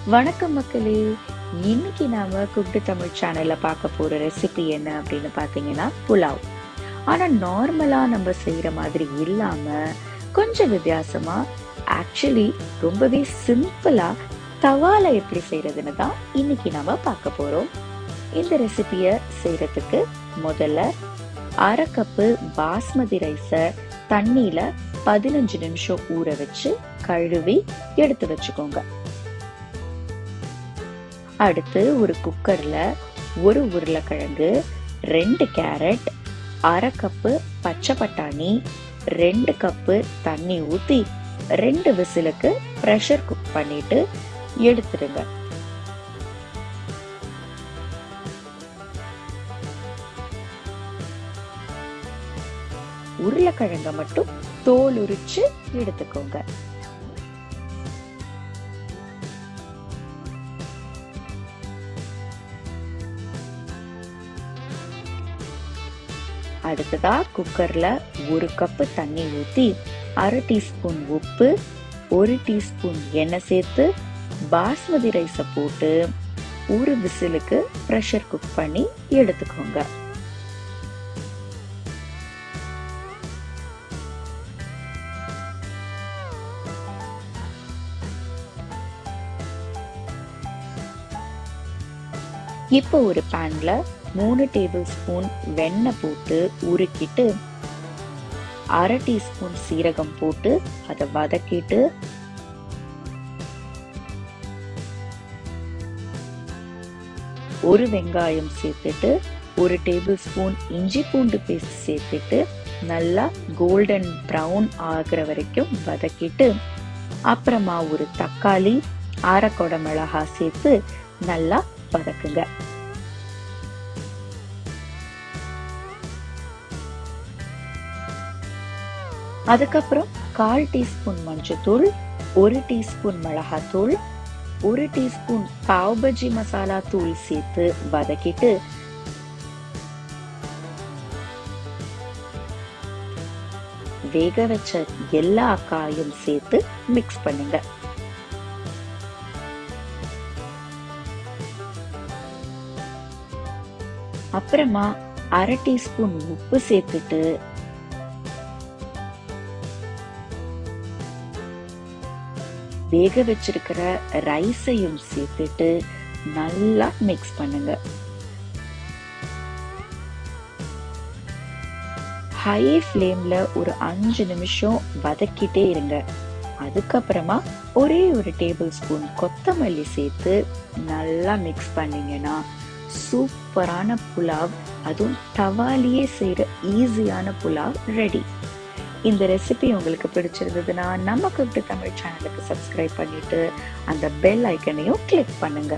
வணக்கம் மக்களே. இன்னைக்கு நாம குக்டு தமிழ் சேனல்ல பார்க்க போற ரெசிபி என்ன அப்படின்னு பாத்தீங்கன்னா புலாவ். ஆனா நார்மலா நம்ம செய்யற மாதிரி இல்லாம கொஞ்சம் வித்தியாசமா, ஆக்சுவலி ரொம்பவே சிம்பிளா தவால எப்படி செய்யறதுன்னு தான் இன்னைக்கு நாம பார்க்க போறோம். இந்த ரெசிபிய செய்யறதுக்கு முதல்ல 1/2 கப்பு பாஸ்மதி ரைஸ தண்ணியில 15 நிமிஷம் ஊற வச்சு கழுவி எடுத்து வச்சுக்கோங்க. அடுத்து ஒரு குக்கர்ல 1 உருளைக்கிழங்கு, 2 கேரட், 1/2 கப்பு பச்சை பட்டாணி, 2 கப்பு தண்ணி ஊத்தி 2 விசிலுக்கு பிரஷர் குக் பண்ணிட்டு எடுத்துடுங்க. உருளைக்கிழங்க மட்டும் தோல் உரிச்சு எடுத்துக்கோங்க. அடுத்ததா குக்கர்ல 1 கப்பு தண்ணி ஊத்தி 1/2 டீஸ்பூன் உப்பு, 1 டீஸ்பூன் எண்ணெய் சேர்த்து பாஸ்மதி ரைஸ போட்டு 1 விசிலுக்கு பிரஷர் குக் பண்ணி எடுத்துக்கோங்க. இப்போ ஒரு பேன்ல 3 டேபிள் ஸ்பூன் வெண்ணெய் போட்டு உருக்கிட்டு 1/2 டீஸ்பூன் சீரகம் போட்டு அதை வதக்கிட்டு ஒரு வெங்காயம் சேர்த்துட்டு 1 டேபிள் ஸ்பூன் இஞ்சி பூண்டு பேஸ்ட் சேர்த்துட்டு நல்லா கோல்டன் ப்ரௌன் ஆகிற வரைக்கும் வதக்கிட்டு அப்புறமா ஒரு தக்காளி, 1/2 கொடை மிளகாய் சேர்த்து நல்லா வதக்குங்க. அதுக்கப்புறம் 1/4 டீஸ்பூன் மஞ்சத்தூள், 1 டீஸ்பூன் மிளகாத்தூள், 1 டீஸ்பூன் பாவ் பஜ்ஜி மசாலா தூள் சேர்த்து வதக்கிட்டு வேக வச்ச எல்லா காயும் சேர்த்து மிக்ஸ் பண்ணுங்க. அப்புறமா 1/2 டீஸ்பூன் உப்பு சேர்த்துட்டு வேக வச்சிருக்கிற ரைஸையும் சேர்த்துட்டு நல்லா மிக்ஸ் பண்ணுங்க. ஹை ஃப்ளேம்ல ஒரு 5 நிமிஷம் வதக்கிட்டே இருங்க. அதுக்கப்புறமா ஒரே ஒரு டேபிள் ஸ்பூன் கொத்தமல்லி சேர்த்து நல்லா மிக்ஸ் பண்ணீங்கன்னா சூப்பரான புலாவ், அதுவும் தவாலியே செய்யற ஈஸியான புலாவ் ரெடி. இந்த ரெசிபி உங்களுக்கு பிடிச்சிருந்ததுன்னா நம்ம குக்டு தமிழ் சேனலுக்கு சப்ஸ்கிரைப் பண்ணிட்டு அந்த பெல் ஐக்கனையும் கிளிக் பண்ணுங்க.